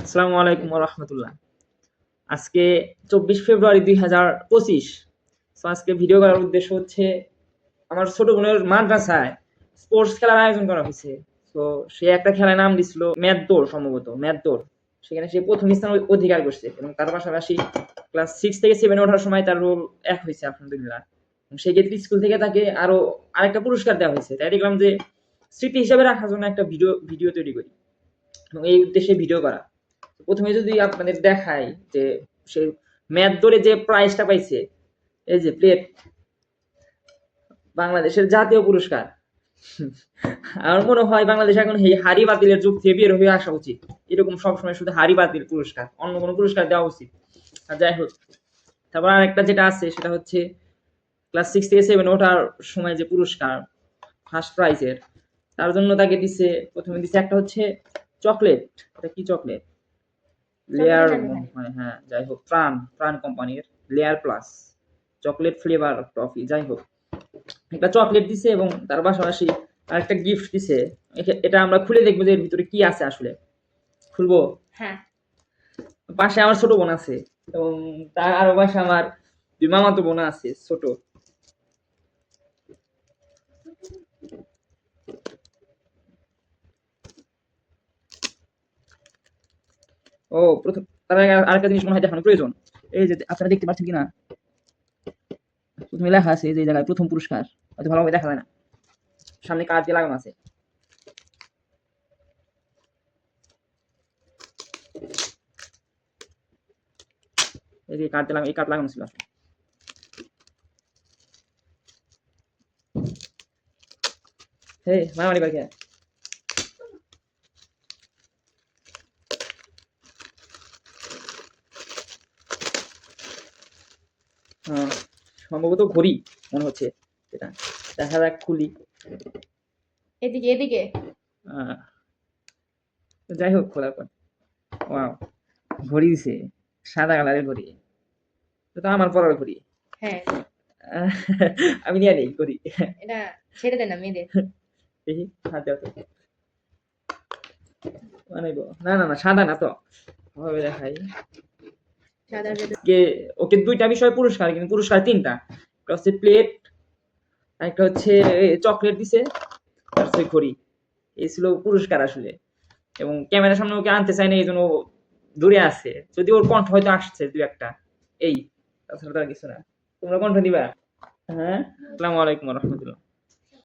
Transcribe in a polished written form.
আসসালামু আলাইকুম ওয়া রাহমাতুল্লাহ। আজকে ২৪ ফেব্রুয়ারি ২০২৫। সো আজকে ভিডিও করার উদ্দেশ্য হচ্ছে আমার ছোট বোনের মাদ্রাসায় স্পোর্টস খেলার আয়োজন করা হয়েছে। তো সে একটা খেলার নাম দিছিল ম্যাথ দৌড়, সম্ভবত ম্যাথ দৌড়। সেখানে সে প্রথম স্থান অধিকার করছে এবং তার পাশাপাশি ক্লাস 6 থেকে 7 এ ওঠার সময় তার রোল ১ হয়েছে আলহামদুলিল্লাহ। এবং সেক্ষেত্রে স্কুল থেকে তাকে আরেকটা পুরস্কার দেওয়া হয়েছে। তাই দেখলাম যে স্মৃতি হিসেবে রাখার জন্য একটা ভিডিও তৈরি করি এবং এই উদ্দেশ্যে ভিডিও করা। প্রথমে যদি আপনাদের দেখাই যে সে ম্যাথ দৌড়ে যে প্রাইজটা পাইছে, এই যে প্লেট, বাংলাদেশের জাতীয় পুরস্কার। আমার মনে হয় বাংলাদেশ এখন এই হাড়ি বাতিলের যুগ থেকে বের হয়ে আসা উচিত। এরকম সবসময় শুধু হাড়ি বাতিল পুরস্কার, অন্য কোনো পুরস্কার দেওয়া উচিত। আর যাই হোক, তারপর আরেকটা যেটা আছে সেটা হচ্ছে ক্লাস 6 থেকে 7 ওঠার সময় যে পুরস্কার ফার্স্ট প্রাইজের, তার জন্য তাকে দিছে, প্রথমে দিছে একটা হচ্ছে চকলেট। এটা কি চকলেট? লেয়ার মনে হয়, হ্যাঁ যাই হোক, প্রাণ কোম্পানির layer plus chocolate flavour toffee. যাই হোক, একটা চকলেট দিছে এবং তার পাশাপাশি আরেকটা গিফট দিছে। এটা আমরা খুলে দেখবো যে এর ভিতরে কি আছে আসলে। খুলবো? হ্যাঁ। পাশে আমার ছোট বোন আছে এবং তার আরো পাশে আমার দুই মামাতো বোন আছে ছোট। ও প্রথম, তার আগে আরেকটা জিনিস মনে হয় দেখানো প্রয়োজন। এই যে আপনারা দেখতে পাচ্ছেন কিনা, প্রথমে লেখা আছে যে জায়গায় প্রথম পুরস্কার, হয়তো ভালোভাবে দেখা যায় না, সামনে কার্ড দিয়ে লাগানো আছে। এই যে কার্ড দিলাম, এই কার্ড লাগানো ছিল। হেই মারামারি করে কে? সম্ভবত ঘড়ি মনে হচ্ছে এটা। দেখা যাক, খুলি। এদিকে এদিকে। যাই হোক, খোলার পর ওয়াও, ঘড়ি দিছে, সাদা কালারের ঘড়ি। তো আমার পরার ঘড়ি। হ্যাঁ, আমি নিয়ে নেই ঘড়ি। এটা ছেড়ে দেন না মেয়েদের। দেখি হাত দাও তো, বানাইবো। না না না, সাদা না তো, ভাবে দেখাই। সাদার ভেতর ওকে দুইটা বিষয় পুরস্কার, কিন্তু পুরস্কার তিনটা। একটা হচ্ছে প্লেট, একটা হচ্ছে চকলেট দিছে, আর হচ্ছে ঘড়ি। এই ছিল পুরস্কার আসলে। এবং ক্যামেরার সামনে ওকে আনতে চাই না, এই জন্য দূরে আছে। যদি ওর কণ্ঠ হয়তো আসছে দুই একটা, এই, তাছাড়া তো আর কিছু না। তোমরা কণ্ঠ দিবা? হ্যাঁ। আসসালামু আলাইকুম রহমতুল্লাহ।